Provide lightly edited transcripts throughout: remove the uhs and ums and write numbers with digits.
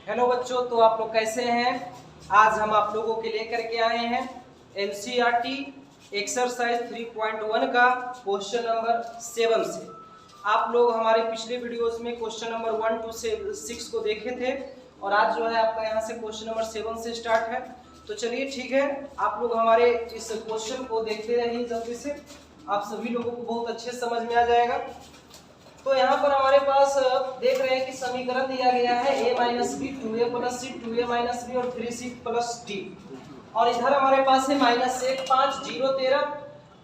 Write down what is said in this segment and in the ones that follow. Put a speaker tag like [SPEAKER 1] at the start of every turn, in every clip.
[SPEAKER 1] Hello बच्चों, तो आप लोग कैसे हैं। आज हम आप लोगों के लेकर के आए हैं एनसीईआरटी एक्सरसाइज 3.1 का क्वेश्चन नंबर 7 से। आप लोग हमारे पिछले वीडियोस में क्वेश्चन नंबर 1 to 6 को देखे थे और आज जो है आपका यहाँ से क्वेश्चन नंबर 7 से स्टार्ट है। तो चलिए ठीक है, आप लोग हमारे इस क्वेश्चन को देखते रहिए जल्दी से, आप सभी लोगों को बहुत अच्छे समझ में आ जाएगा। तो यहाँ पर हमारे पास देख रहे हैं कि समीकरण दिया गया है a minus B 2a plus C 2a minus B और 3c प्लस डी, और इधर हमारे पास है -1 5 0 13।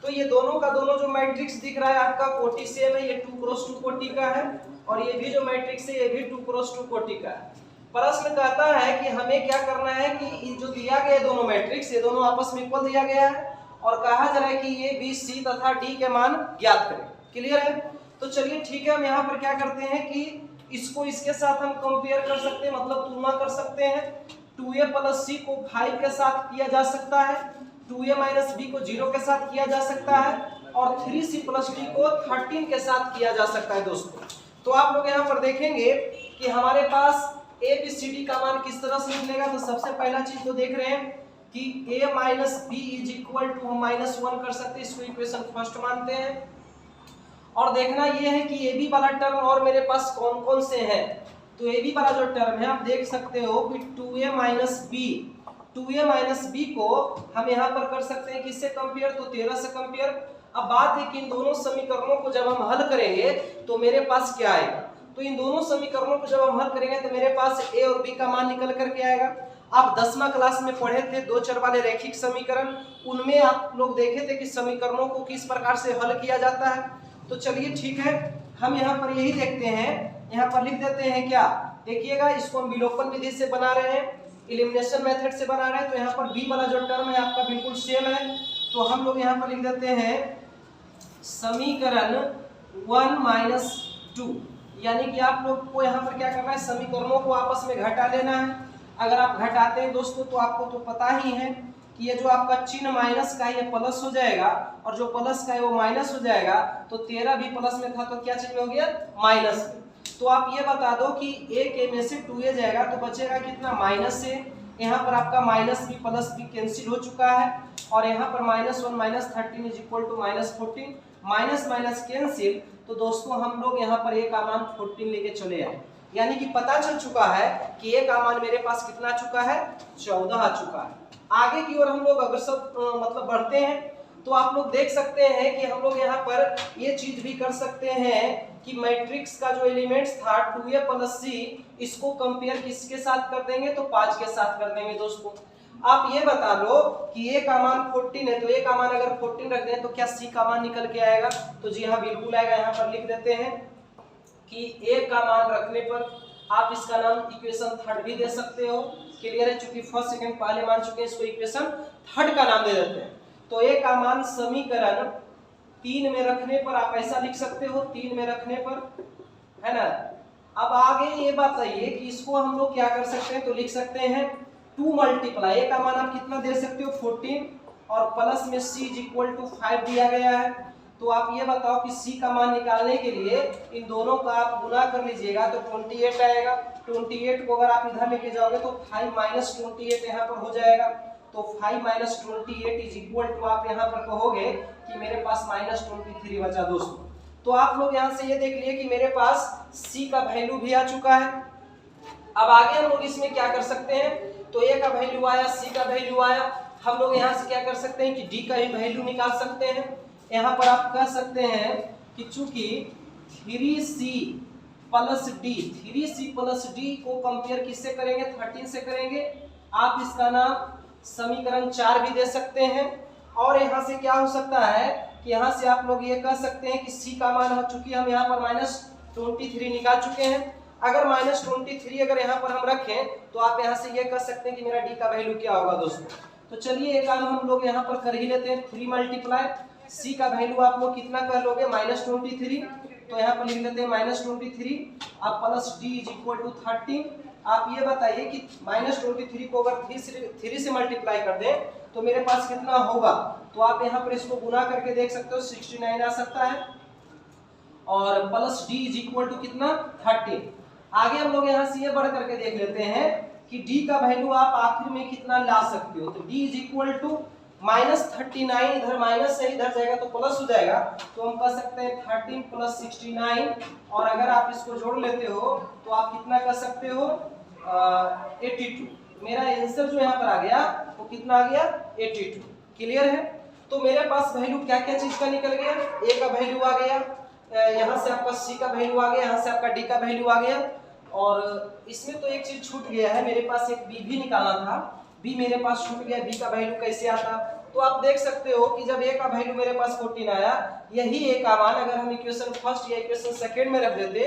[SPEAKER 1] तो ये दोनों का दोनों जो मैट्रिक्स दिख रहा है आपका कोटि सेम है, ये 2 क्रॉस 2 कोटि का है, और ये भी जो मैट्रिक्स है ये भी 2 क्रॉस 2 कोटि का है। प्रश्न कहता है कि हमें क्या करना है कि जो दिया गया दोनों मैट्रिक्स ये दोनों आपस में इक्वल दिया गया है और कहा जा रहा है कि ये बी सी तथा डी के मान ज्ञात करें। क्लियर है। तो चलिए ठीक है, हम यहाँ पर क्या करते हैं कि इसको इसके साथ हम कंपेयर कर सकते हैं, मतलब तुलना कर सकते हैं। 2a प्लस सी को 5 के साथ किया जा सकता है, 2a माइनस बी को 0 के साथ किया जा सकता है, और 3c प्लस डी को 13 के साथ किया जा सकता है दोस्तों। तो आप लोग यहाँ पर देखेंगे कि हमारे पास a b c d का मान किस तरह से निकलेगा। तो सबसे पहला चीज तो देख रहे हैं कि a minus B is equal to हम -1 कर सकते हैं, इसको इक्वेशन फर्स्ट मानते हैं। और देखना ये है कि ए बी वाला टर्म और मेरे पास कौन कौन से हैं। तो ए बी वाला जो टर्म है आप देख सकते हो कि 2a माइनस बी को हम यहाँ पर कर सकते हैं किससे कंपेयर, तो 13 से कंपेयर। अब बात है कि इन दोनों समीकरणों को जब हम हल करेंगे तो मेरे पास क्या आएगा। तो इन दोनों समीकरणों को जब हम हल करेंगे तो मेरे पास ए और बी का मान निकल करके आएगा। आप 10वां क्लास में पढ़े थे दो चर वाले रैखिक समीकरण, उनमें आप लोग देखे थे कि समीकरणों को किस प्रकार से हल किया जाता है। तो चलिए ठीक है, हम यहाँ पर यही देखते हैं, यहाँ पर लिख देते हैं क्या, देखिएगा इसको हम विलोपन विधि से बना रहे हैं, एलिमिनेशन मेथड से बना रहे हैं। तो यहाँ पर बी वाला जो टर्म है आपका बिल्कुल सेम है, तो हम लोग यहाँ पर लिख देते हैं समीकरण 1 - 2, यानी कि आप लोग को यहाँ पर क्या करना है, समीकरणों को आपस में घटा लेना है। अगर आप घटाते हैं दोस्तों तो आपको तो पता ही है कि ये जो आपका चिन्ह माइनस का है ये प्लस हो जाएगा, और जो प्लस का है वो माइनस हो जाएगा। तो 13 भी प्लस में था तो क्या चिन्ह हो गया, माइनस में। तो आप ये बता दो कि a के में से 2a जाएगा तो बचेगा कितना, माइनस से। यहाँ पर आपका माइनस भी प्लस भी कैंसिल हो चुका है, और यहाँ पर -1 - 13 is equal to -14, minus minus cancel. तो दोस्तों हम लोग यहाँ पर a का मान 14 लेके चले आए, यानी कि पता चल चुका है कि a का मान मेरे पास कितना आ चुका है, 14 आ चुका है। आगे की ओर हम लोग अग्रसर मतलब बढ़ते हैं तो आप लोग देख सकते हैं कि हम लोग यहाँ पर ये चीज भी कर सकते हैं कि मैट्रिक्स का जो एलिमेंट्स था 2a प्लस सी, इसको कंपेयर किसके साथ कर देंगे, तो 5 के साथ कर देंगे दोस्तों। आप ये बता लो कि a का मान 14 है, तो a का मान अगर 14 रख दें तो क्या c का मान निकल के आएगा, तो जी हाँ बिल्कुल आएगा। यहाँ पर लिख देते हैं कि a का मान रखने पर आप इसका नाम इक्वेशन 3 भी दे सकते हो। क्लियर है, चूंकि फर्स्ट सेकंड पहले मान चुके हैं, इसको इक्वेशन 3 का नाम दे देते हैं। तो a का मान समीकरण 3 में रखने पर आप ऐसा लिख सकते हो, 3 में रखने पर, है ना। अब आगे ये बताइए कि इसको हम लोग क्या कर सकते हैं, तो लिख सकते हैं 2 मल्टीप्लाई, a का मान आप कितना दे सकते हो 14, और प्लस में c इज इक्वल टू 5 दिया गया है। तो आप ये बताओ कि c का मान निकालने के लिए इन दोनों का आप गुना कर लीजिएगा तो 28 आएगा। 28 को अगर आप इधर लेके जाओगे तो 5 - 28 यहाँ पर हो जाएगा। तो 5 - 28 इज इक्वल टू आप यहाँ पर कहोगे कि मेरे पास -23 बचा दोस्तों। तो आप लोग यहाँ से ये देख लिए कि मेरे पास c का वैल्यू भी आ चुका है। अब आगे हम लोग इसमें क्या कर सकते हैं, तो a का वैल्यू आया, c का वैल्यू आया, हम लोग यहाँ से क्या कर सकते हैं कि d का भी वैल्यू निकाल सकते हैं। यहाँ पर आप कह सकते हैं कि चूंकि 3c प्लस डी को कंपेयर किससे करेंगे, 13 से करेंगे। आप इसका नाम समीकरण 4 भी दे सकते हैं। और यहाँ से क्या हो सकता है कि यहाँ से आप लोग ये कह सकते हैं कि c का मान, चूंकि हम यहाँ पर -23 निकाल चुके हैं, अगर -23 अगर यहाँ पर हम रखें तो आप यहाँ से ये कह सकते हैं कि मेरा d का वैल्यू क्या होगा दोस्तों। तो चलिए एक काम हम लोग यहाँ पर कर ही लेते हैं, 3 मल्टीप्लाई c का वैल्यू आप लोग कितना कर लोगे, -23। तो यहाँ पर लिख लेते हैं -23, आप plus d is equal to 13। आप ये बताइए कि -23 को अगर 3 से मल्टीप्लाई कर दें तो मेरे पास कितना होगा। तो आप यहाँ पर इसको गुना करके देख सकते हो, 69 आ सकता है, और plus d is equal to कितना 13। आगे हम लोग यहाँ से ये बढ़ करके देख लेते हैं कि d का वैल्यू आप आखिर में कितना ला सकते हो। तो d इज इक्वल टू -39, इधर माइनस है इधर जाएगा तो प्लस हो जाएगा, तो हम कह सकते हैं 13 + 69, और अगर आप इसको जोड़ लेते हो तो आप कितना कर सकते हो 82। मेरा आंसर जो यहाँ पर आ गया वो कितना आ गया 82। क्लियर है। तो मेरे पास वैल्यू क्या क्या चीज का निकल गया, a का वैल्यू आ गया, यहाँ से आपका c का वैल्यू आ गया, यहाँ से आपका d का वैल्यू आ गया, और इसमें तो एक चीज छूट गया है, मेरे पास एक b भी निकालना था, b मेरे पास छूट गया। b का वैल्यू कैसे आता, तो आप देख सकते हो कि जब a का वैल्यू मेरे पास 14 आया, यही a का मान अगर हम इक्वेशन फर्स्ट या इक्वेशन सेकंड में रख देते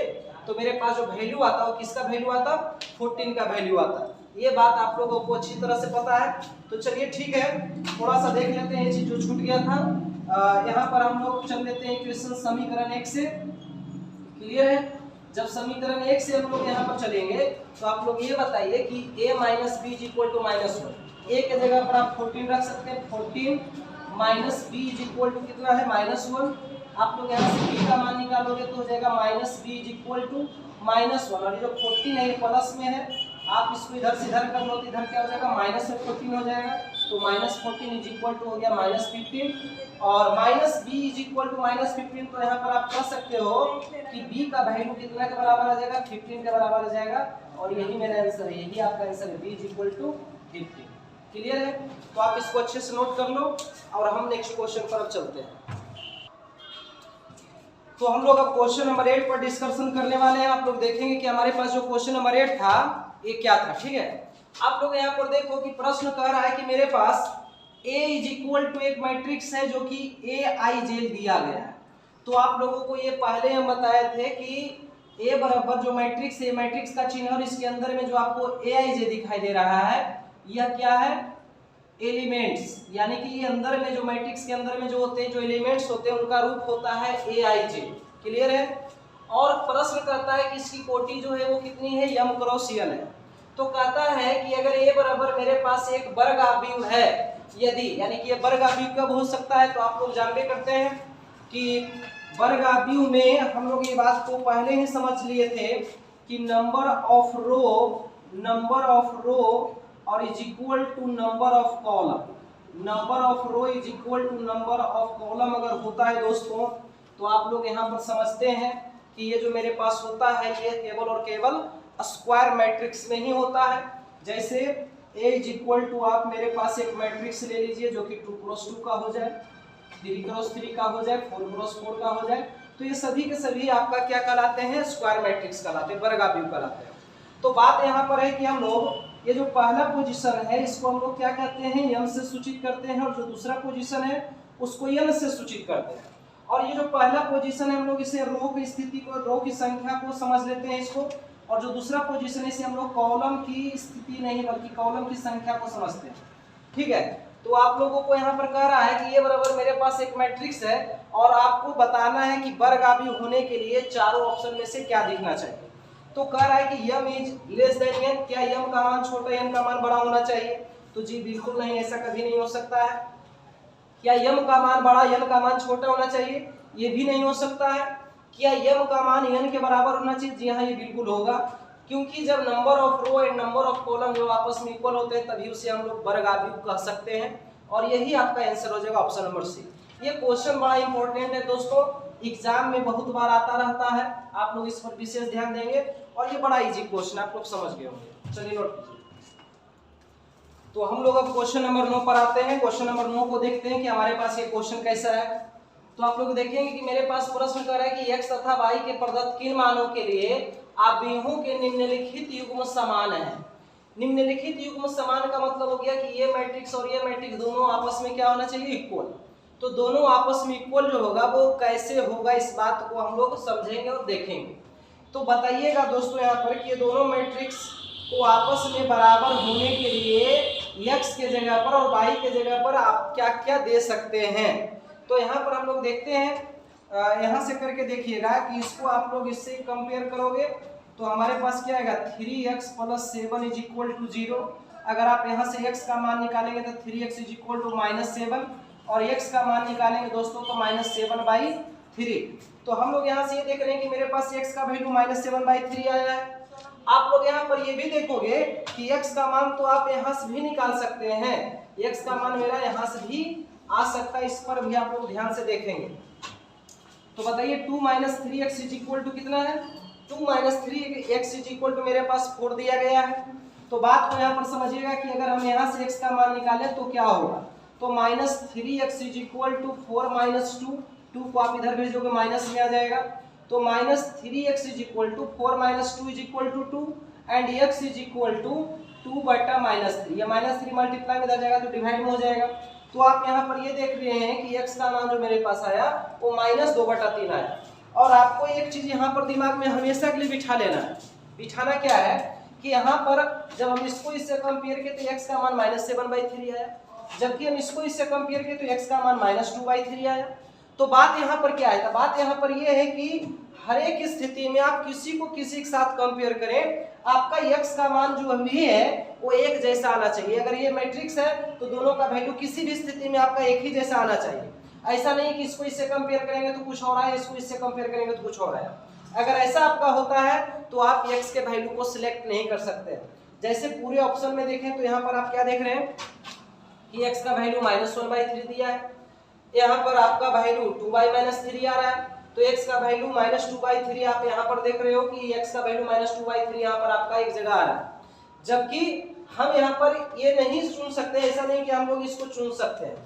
[SPEAKER 1] तो मेरे पास जो वैल्यू आता वो किसका वैल्यू आता, 14 का वैल्यू आता। ये बात आप लोगों को अच्छी तरह से पता है। तो चलिए ठीक है, थोड़ा सा देख लेते हैं ये चीज जो छूट गया था। यहाँ पर हम लोग चल लेते हैं इक्वेशन समीकरण 1 से। क्लियर है। जब समीकरण 1 से हम लोग यहाँ पर चलेंगे तो आप लोग ये बताइए कि a - b = -1। a के जगह पर आप 14 रख सकते हैं, 14 - b = कितना है -1। आप लोग यहाँ से b का मान निकालोगे तो हो जाएगा -b = -1, और ये जो 14 है ये प्लस में है, आप इसको इधर से इधर कर लो तो इधर क्या हो जाएगा माइनस से 14 हो जाएगा, तो -14 हो गया -15, और -b = -15। तो यहाँ पर आप कह सकते हो कि b का वैल्यू कितना के बराबर आ जाएगा, 15 के बराबर आ जाएगा, और यही मेरा आंसर है, यही आपका आंसर है, b = 15। क्लियर है। तो आप इसको अच्छे से नोट कर लो, और हम नेक्स्ट क्वेश्चन पर अब चलते हैं। तो हम लोग अब क्वेश्चन नंबर 8 पर डिस्कशन करने वाले हैं। आप लोग देखेंगे कि हमारे पास जो क्वेश्चन नंबर 8 था ये क्या था। ठीक है, आप लोग यहाँ पर देखो कि प्रश्न कह रहा है कि मेरे पास A = एक मैट्रिक्स है जो कि Aij दिया गया है। तो आप लोगों को ये पहले हम बताए थे कि A बराबर जो मैट्रिक्स है, मैट्रिक्स का चिन्ह और इसके अंदर में जो आपको Aij दिखाई दे रहा है यह क्या है, एलिमेंट्स, यानी कि ये अंदर में जो मैट्रिक्स के अंदर में जो होते हैं, जो एलिमेंट्स होते हैं उनका रूप होता है Aij। क्लियर है। और प्रश्न कहता है कि इसकी कोटि जो है वो कितनी है, m × n है। तो कहता है कि अगर a बराबर मेरे पास एक वर्ग आव्यूह है, यदि, यानी कि ये वर्ग आव्यूह कब हो सकता है, तो आप लोग जानते करते हैं कि वर्ग आव्यूह में हम लोग ये बात को पहले ही समझ लिए थे कि नंबर ऑफ रो और is equal to number of column. Number of row is equal to number of column अगर होता है दोस्तों, तो आप लोग यहाँ पर समझते हैं कि ये जो मेरे पास होता है ये केवल और केवल स्क्वायर मैट्रिक्स में ही होता है। जैसे A = आप मेरे पास एक मैट्रिक्स ले लीजिए जो कि 2 × 2 का हो जाए, 3 × 3 का हो जाए, 4 × 4 का हो जाए, तो ये सभी के सभी आपका क्या कहलाते हैं, स्क्वायर मैट्रिक्स कहलाते हैं, वर्ग आव्यूह कहलाते हैं। तो बात यहाँ पर है कि हम लोग ये जो पहला पोजीशन है इसको हम लोग क्या कहते हैं, m से सूचित करते हैं, और जो दूसरा पोजीशन है उसको n से सूचित करते हैं। और ये जो पहला पोजीशन है हम लोग इसे रो की स्थिति को, रो की संख्या को समझ लेते हैं इसको, और जो दूसरा पोजीशन है इसे हम लोग कॉलम की स्थिति नहीं बल्कि कॉलम की संख्या को समझते हैं। ठीक है। तो आप लोगों को यहाँ पर कह रहा है कि ये बराबर मेरे पास एक मैट्रिक्स है और आपको बताना है कि वर्ग आव्यूह होने के लिए चारों ऑप्शन में से क्या दिखना चाहिए। तो कह रहा है कि m > n, क्या m का मान छोटा n का मान बड़ा होना चाहिए, तो जी बिल्कुल नहीं, ऐसा कभी नहीं हो सकता है। क्या m का मान बड़ा n का मान छोटा होना चाहिए, ये भी नहीं हो सकता है। क्या m का मान n के बराबर होना चाहिए, जी हाँ ये बिल्कुल होगा, क्योंकि जब number of row and number of column जो आपस में इक्वल होते हैं तभी उसे हम लोग वर्ग आव्यूह कह सकते हैं, और यही आपका आंसर हो जाएगा ऑप्शन नंबर सी। ये क्वेश्चन बड़ा इंपॉर्टेंट है दोस्तों, एग्जाम में बहुत बार आता रहता है, आप लोग इस पर विशेष ध्यान देंगे, और ये बड़ा इजी क्वेश्चन आप लोग समझ गए होंगे। चलिए नोट कीजिए। तो हम लोग अब क्वेश्चन नंबर 9 पर आते हैं। क्वेश्चन नंबर 9 को देखते हैं कि हमारे पास ये क्वेश्चन कैसा है। तो आप लोग देखेंगे कि मेरे पास प्रश्न कर रहा है कि x तथा y के प्रदत्त किन मानों के लिए आव्यूहों के निम्नलिखित युग्म समान है। निम्नलिखित युग्म समान का मतलब हो गया कि ये मैट्रिक्स और ये मैट्रिक्स दोनों आपस में क्या होना चाहिए, इक्वल। तो दोनों आपस में इक्वल जो होगा वो कैसे होगा, इस बात को हम लोग समझेंगे और देखेंगे। तो बताइएगा दोस्तों यहाँ पर कि ये दोनों मैट्रिक्स को आपस में बराबर होने के लिए x के जगह पर और y के जगह पर आप क्या क्या दे सकते हैं। तो यहाँ पर हम लोग देखते हैं, यहाँ से करके देखिएगा कि इसको आप लोग इससे कंपेयर करोगे तो हमारे पास क्या आएगा, 3x + 7 = 0। अगर आप यहाँ से x का मान निकालेंगे तो 3x = -7, और x का मान निकालेंगे दोस्तों तो -7/3। तो हम लोग यहाँ से ये देख रहे हैं कि मेरे पास x का वैल्यू -7/3 आया है, आप लोग यहाँ पर ये भी देखोगे कि x का मान तो आप यहाँ से भी निकाल सकते हैं, x का मान मेरा यहाँ से भी आ सकता है, इस पर भी आप लोग ध्यान से देखेंगे। तो बताइए 2 - 3x = कितना है? 2 - 3x = मेरे पास 4 दिया गया है। तो बात को यहाँ पर समझिएगा कि अगर हम यहाँ से x का मान निकालें तो क्या होगा, तो -3x = 4 - 2, 2 को आप इधर भेजोगे माइनस में आ जाएगा, तो -3x = 4 - 2 = 2 एंड x = 2/-3, या -3 मल्टीप्लाई में इधर जाएगा तो डिवाइड में हो जाएगा। तो आप यहाँ पर ये देख रहे हैं कि x का मान जो मेरे पास आया वो -2/3 आया। और आपको एक चीज यहाँ पर दिमाग में हमेशा के लिए बिठा लेना है। बिठाना क्या है कि यहाँ पर जब हम इसको इससे कंपेयर किए तो x का मान -7/3 आया, जबकि हम इसको इससे कंपेयर किए तो x का मान -2/3 आया। तो बात यहाँ पर क्या है, बात यहाँ पर ये है कि हर एक स्थिति में आप किसी को किसी के साथ कंपेयर करें, आपका x का मान जो भी है वो एक जैसा आना चाहिए। अगर ये मैट्रिक्स है तो दोनों का वैल्यू किसी भी स्थिति में आपका एक ही जैसा आना चाहिए। ऐसा नहीं कि इसको इससे कंपेयर करेंगे तो कुछ और आए, इसको इससे कंपेयर करेंगे तो कुछ और आए। अगर ऐसा आपका होता है तो आप x के वैल्यू को सिलेक्ट नहीं कर सकते। जैसे पूरे ऑप्शन में देखें तो यहाँ पर आप क्या देख रहे हैं कि x का वैल्यू -1/3 दिया है, यहाँ पर आपका वैल्यू 2/-3 आ रहा है, तो x का वैल्यू -2/3 आप यहाँ पर देख रहे हो कि x का वैल्यू -2/3 यहाँ पर आपका एक जगह आ रहा है। जबकि हम यहाँ पर ये नहीं चुन सकते, ऐसा नहीं कि हम लोग इसको चुन सकते हैं,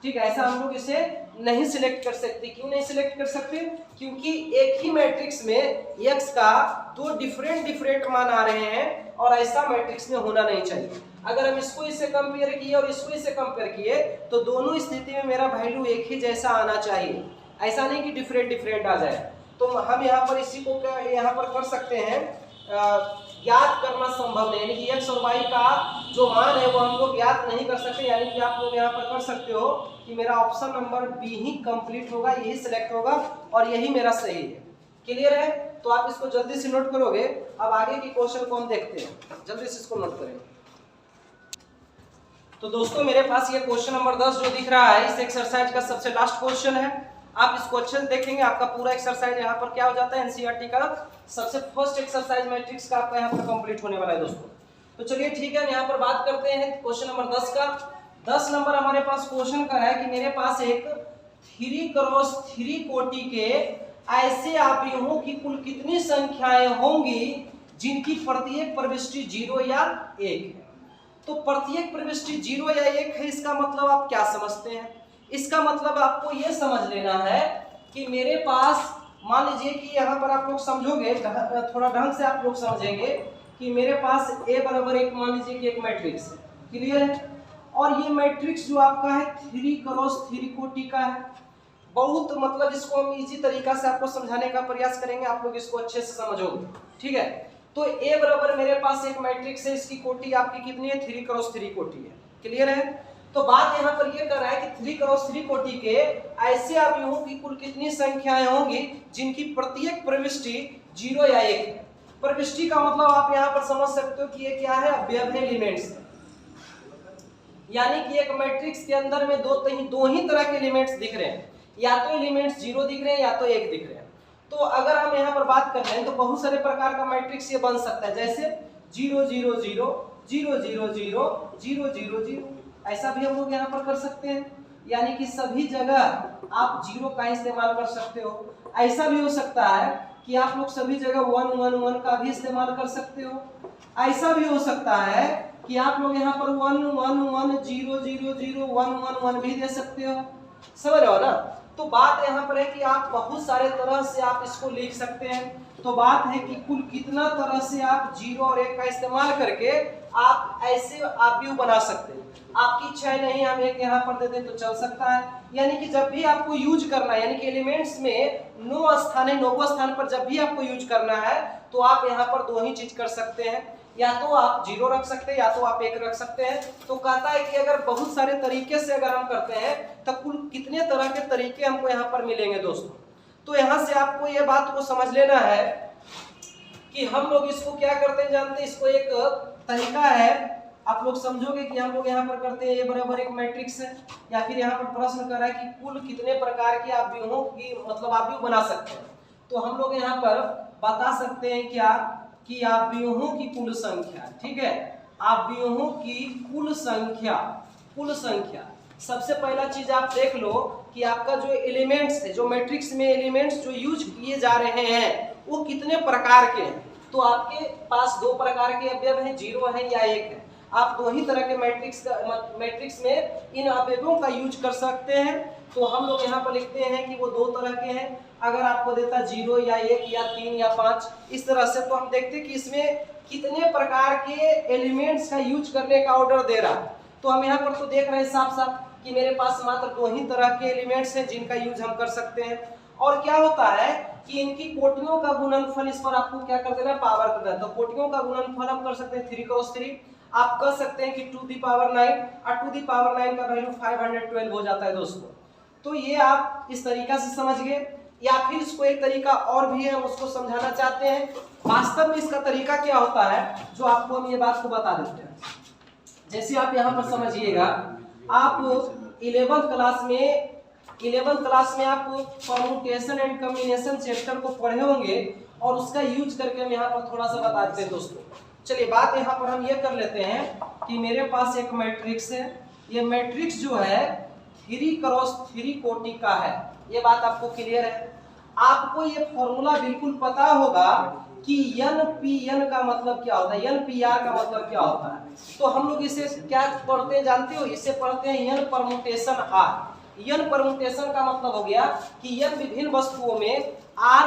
[SPEAKER 1] ठीक है, ऐसा हम लोग इसे नहीं सिलेक्ट कर सकते। क्यों नहीं सिलेक्ट कर सकते? क्योंकि एक ही मैट्रिक्स में x का दो डिफरेंट मान आ रहे हैं और ऐसा मैट्रिक्स में होना नहीं चाहिए। अगर हम इसको इससे कंपेयर किए और इसको इससे कंपेयर किए तो दोनों स्थिति में मेरा वैल्यू एक ही जैसा आना चाहिए, ऐसा नहीं कि डिफरेंट आ जाए। तो हम यहाँ पर इसी को क्या यहाँ पर कर सकते हैं, ज्ञात करना संभव नहीं, यानी कि x और y का जो मान है वो हम लोग ज्ञात नहीं कर सकते। यानी कि आप लोग यहाँ पर कर सकते हो कि मेरा ऑप्शन नंबर बी ही कंप्लीट होगा, यही सिलेक्ट होगा और यही मेरा सही है। क्लियर है? तो आप इसको जल्दी से नोट करोगे। अब आगे की क्वेश्चन को हम देखते हैं, जल्दी से इसको नोट करें। तो दोस्तों मेरे पास ये क्वेश्चन नंबर 10 जो दिख रहा है इस एक्सरसाइज का सबसे लास्ट क्वेश्चन है। आप इसको अच्छे से देखेंगे, आपका पूरा एक्सरसाइज यहाँ पर क्या हो जाता है, एनसीईआरटी का सबसे फर्स्ट एक्सरसाइज मैट्रिक्स का आपका यहाँ पर कंप्लीट होने वाला है दोस्तों। तो चलिए ठीक है, हम यहाँ पर बात करते हैं क्वेश्चन नंबर 10 का। 10 नंबर हमारे पास क्वेश्चन का है कि मेरे पास एक 3x3 कोटि के ऐसे अवयवों की कुल कितनी संख्याएं होंगी जिनकी प्रत्येक प्रविष्टि 0 या 1 है। तो प्रत्येक प्रविष्टि 0 या 1 है, इसका मतलब आप क्या समझते हैं? इसका मतलब आपको यह समझ लेना है कि मेरे पास, मान लीजिए कि यहाँ पर आप लोग समझोगे, थोड़ा ढंग से आप लोग समझेंगे कि मेरे पास A बराबर एक, मान लीजिए कि एक मैट्रिक्स है, क्लियर है, और ये मैट्रिक्स जो आपका है 3x3 कोटि का है। बहुत मतलब इसको हम इजी तरीका से आपको समझाने का प्रयास करेंगे, आप लोग इसको अच्छे से समझोगे, ठीक है। तो A बराबर मेरे पास एक मैट्रिक्स है, इसकी कोटि आपकी कितनी है, 3x3 कोटि है, क्लियर है। तो बात यहाँ पर ये कर रहा है कि 3x3 कोटि के ऐसे अवयवों की कुल कितनी संख्याएं होंगी जिनकी प्रत्येक प्रविष्टि 0 या 1 है। प्रविष्टि का मतलब आप यहाँ पर समझ सकते हो कि ये क्या है, अवयव है, एलिमेंट्स है। यानी कि एक मैट्रिक्स के अंदर में दो ही तरह के एलिमेंट्स दिख रहे हैं, या तो एलिमेंट्स 0 दिख रहे हैं या तो 1 दिख रहे हैं। तो अगर हम यहाँ पर बात कर रहे हैं तो बहुत सारे प्रकार का मैट्रिक्स ये बन सकता है, जैसे 0 0 0 0 0 0 0 0 0, ऐसा भी हम लोग यहाँ पर कर सकते हैं। यानी कि सभी जगह आप 0 का इस्तेमाल कर सकते हो। ऐसा भी हो सकता है कि आप लोग सभी जगह 1 1 1 का भी इस्तेमाल कर सकते हो। ऐसा भी हो सकता है कि आप लोग यहाँ पर 1 1 1 0 0 0 1 1 1 भी दे सकते हो, समझ रहे हो ना। तो बात यहाँ पर है कि आप बहुत सारे तरह से आप इसको लिख सकते हैं। तो बात है कि कुल कितना तरह से आप 0 और 1 का इस्तेमाल करके आप ऐसे अवयव बना सकते हैं। आपकी इच्छा है नहीं हम एक यहाँ पर दे दें तो चल सकता है। यानी कि जब भी आपको यूज करना है, यानी कि एलिमेंट्स में 9 स्थान है, 9वें स्थान पर जब भी आपको यूज करना है तो आप यहाँ पर दो ही चीज कर सकते हैं, या तो आप 0 रख सकते हैं या तो आप 1 रख सकते हैं। तो कहता है कि अगर बहुत सारे तरीके से अगर हम करते हैं तो कुल कितने तरह के तरीके हमको यहाँ पर मिलेंगे दोस्तों। तो यहाँ से आपको ये बात को समझ लेना है कि हम लोग इसको क्या करते हैं जानते हैं, इसको एक तरीका है, आप लोग समझोगे कि हम लोग यहाँ पर करते हैं A बराबर एक मैट्रिक्स है, या फिर यहाँ पर प्रश्न कर रहा है कि कुल कितने प्रकार के अवयवों की मतलब अवयव बना सकते हैं। तो हम लोग यहाँ पर बता सकते हैं क्या कि आव्यूहों की कुल संख्या, ठीक है, आव्यूहों की कुल संख्या। सबसे पहला चीज आप देख लो कि आपका जो एलिमेंट्स है, जो मैट्रिक्स में एलिमेंट्स जो यूज किए जा रहे हैं वो कितने प्रकार के हैं। तो आपके पास दो प्रकार के अवयव हैं, 0 है या 1 है। आप दो ही तरह के मैट्रिक्स में इन अवयवों का यूज कर सकते हैं। तो हम लोग यहाँ पर लिखते हैं कि वो दो तरह के हैं। अगर आपको देता 0 या 1 या 3 या 5 इस तरह से, तो हम देखते हैं कि इसमें कितने प्रकार के एलिमेंट्स का यूज करने का ऑर्डर दे रहा है। तो हम यहाँ पर तो देख रहे हैं साफ साफ कि मेरे पास मात्र दो ही तरह के एलिमेंट्स हैं जिनका यूज हम कर सकते हैं। और क्या होता है कि इनकी कोटियों का गुणनफल, इस पर आपको क्या कर देना है, पावर कर देना है। तो कोटियों का गुणनफल हम कर सकते हैं 3 क्रॉस 3। आप कर सकते हैं कि 2 दी पावर 9 और 2 दी पावर 9 का वैल्यू 512 हो जाता है दोस्तों। तो ये आप इस तरीका से समझ गए। या फिर इसको एक तरीका और भी है, हम उसको समझाना चाहते हैं। वास्तव में इसका तरीका क्या होता है जो आपको हम ये बात को बता देते हैं। जैसे आप यहाँ पर समझिएगा, आप 11th क्लास में आप परम्यूटेशन एंड कॉम्बिनेशन चैप्टर को पढ़े होंगे और उसका यूज करके हम यहाँ पर थोड़ा सा बताते हैं दोस्तों। चलिए बात यहाँ पर हम ये कर लेते हैं कि मेरे पास एक मैट्रिक्स है। ये मैट्रिक्स जो है 3 क्रॉस 3 कोटि का है। ये बात आपको क्लियर है। आपको ये फॉर्मूला बिल्कुल पता होगा कि NPN का मतलब क्या होता है, NPR का मतलब क्या होता है। तो हम लोग इसे क्या पढ़ते हैं जानते हो, इसे पढ़ते हैं N permutation R। N permutation का मतलब हो गया कि N विभिन्न वस्तुओं में R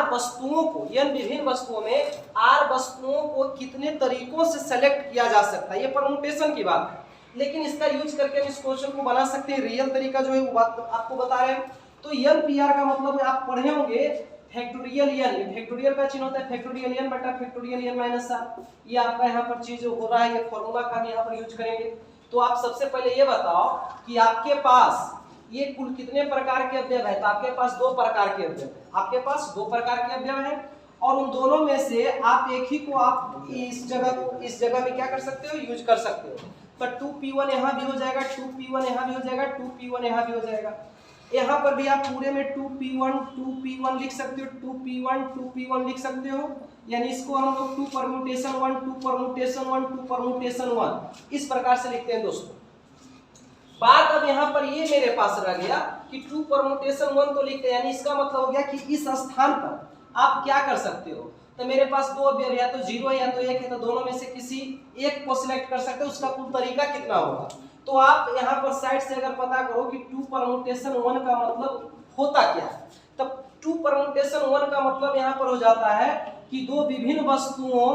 [SPEAKER 1] वस्तुओं को कितने तरीकों से सेलेक्ट किया जा सकता है। ये परम्यूटेशन की बात है, लेकिन इसका यूज करके हम इस क्वेश्चन को बना सकते हैं। रियल तरीका जो है वो बात आपको बता रहे हैं। तो NPR का मतलब आप पढ़े होंगे फैक्टोरियल n। फैक्टोरियल का चिन्ह होता है फैक्टोरियल n बटा फैक्टोरियल n माइनस r। ये आपका यहाँ पर चीज हो रहा है, ये फॉर्मूला का हम यहाँ पर यूज करेंगे। तो आप सबसे पहले ये बताओ कि आपके पास ये कुल कितने प्रकार के अवयव है। तो आपके पास दो प्रकार के अवयव है, आपके पास दो प्रकार के अवयव हैं और उन दोनों में से आप एक ही को आप इस जगह में क्या कर सकते हो, यूज कर सकते हो। तो 2p1 यहाँ भी हो जाएगा, 2p1 यहाँ भी हो जाएगा, 2p1 यहाँ भी हो जाएगा। यहाँ पर भी आप पूरे में 2p1 लिख सकते हो, 2p1 लिख सकते हो। यानी इसको हम लोग 2 परम्यूटेशन 1, 2 परम्यूटेशन 1, 2 परम्यूटेशन 1 इस प्रकार से लिखते हैं दोस्तों। बात अब यहाँ पर ये मेरे पास रह गया कि 2 परम्यूटेशन 1 तो लिखते हैं, यानी इसका मतलब हो गया कि इस स्थान पर आप क्या कर सकते हो। तो मेरे पास दो अवयव या तो 0 है या तो 1 है, तो दोनों में से किसी एक को सिलेक्ट कर सकते हो। उसका कुल तरीका कितना होगा, तो आप यहाँ पर साइड से अगर पता करो कि 2 परम्यूटेशन 1 का मतलब होता क्या है, तब 2 परम्यूटेशन 1 का मतलब यहाँ पर हो जाता है कि दो विभिन्न वस्तुओं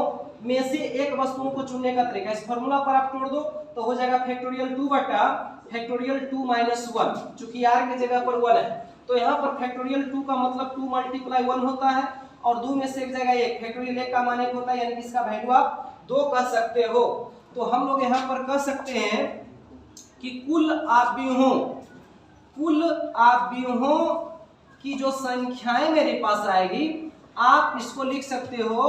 [SPEAKER 1] में से एक वस्तुओं को चुनने का तरीका। इस फॉर्मूला पर आप तोड़ दो तो हो जाएगा फैक्टोरियल 2 बटा फैक्टोरियल 2 माइनस 1, चूंकि r की जगह पर 1 है। तो यहाँ पर फैक्टोरियल 2 का मतलब 2 मल्टीप्लाई 1 होता है और 2 में से एक जगह 1, फैक्टोरियल 1 का मान 1 होता है, यानी कि इसका वैल्यू आप 2 कह सकते हो। तो हम लोग यहाँ पर कह सकते हैं कि कुल आव्यूहों की जो संख्याएं मेरे पास आएगी, आप इसको लिख सकते हो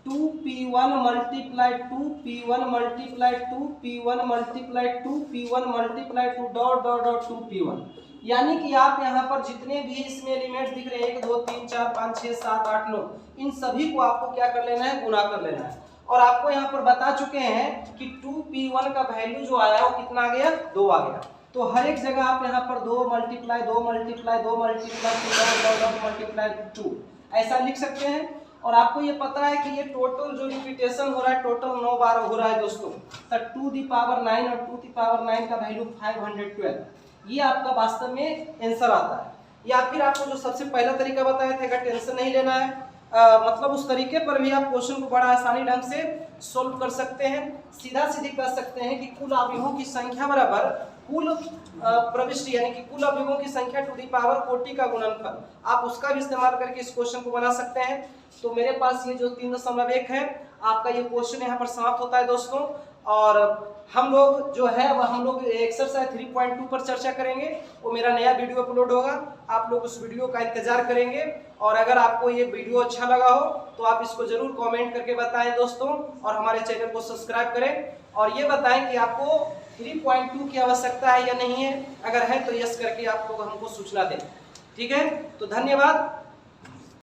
[SPEAKER 1] 2p1 multiply 2p1 multiply 2p1 multiply 2p1 multiply 2 dot dot dot 2p1। यानी कि आप यहाँ पर जितने भी इसमें एलिमेंट्स दिख रहे हैं 1 2 3 4 5 6 7 8 9, इन सभी को आपको क्या कर लेना है, गुणा कर लेना है। और आपको यहाँ पर बता चुके हैं कि 2p1 का वैल्यू जो आया वो कितना आ गया, 2 आ गया। तो हर एक जगह आप यहाँ पर 2 मल्टीप्लाई 2 मल्टीप्लाई 2 मल्टीप्लाई 2 मल्टीप्लाई 2 ऐसा लिख सकते हैं। और आपको ये पता है कि ये टोटल जो रिपीटेशन हो रहा है टोटल 9 बार हो रहा है दोस्तों। तो 2 दी पावर 9 और 2 दी पावर 9 का वैल्यू 512, ये आपका वास्तव में आंसर आता है। या फिर आपको जो सबसे पहला तरीका बताया था, अगर टेंशन नहीं लेना है, मतलब उस तरीके पर भी आप क्वेश्चन को बड़ा आसानी ढंग से सोल्व कर सकते हैं। सीधा सीधी कर सकते हैं कि कुल अवयवों की संख्या बराबर कुल प्रविष्टि, यानी कि कुल अवयवों की संख्या टू दी पावर कोटि का गुणनफल। आप उसका भी इस्तेमाल करके इस क्वेश्चन को बना सकते हैं। तो मेरे पास ये जो 3.1 है आपका ये क्वेश्चन यहाँ पर समाप्त होता है दोस्तों। और हम लोग जो है वह हम लोग एक्सरसाइज 3.2 पर चर्चा करेंगे। वो मेरा नया वीडियो अपलोड होगा, आप लोग उस वीडियो का इंतजार करेंगे। और अगर आपको ये वीडियो अच्छा लगा हो तो आप इसको जरूर कमेंट करके बताएं दोस्तों, और हमारे चैनल को सब्सक्राइब करें और ये बताएं कि आपको 3.2 की आवश्यकता है या नहीं है। अगर है तो यस करके आप लोग हमको सूचना दें। ठीक है, तो धन्यवाद।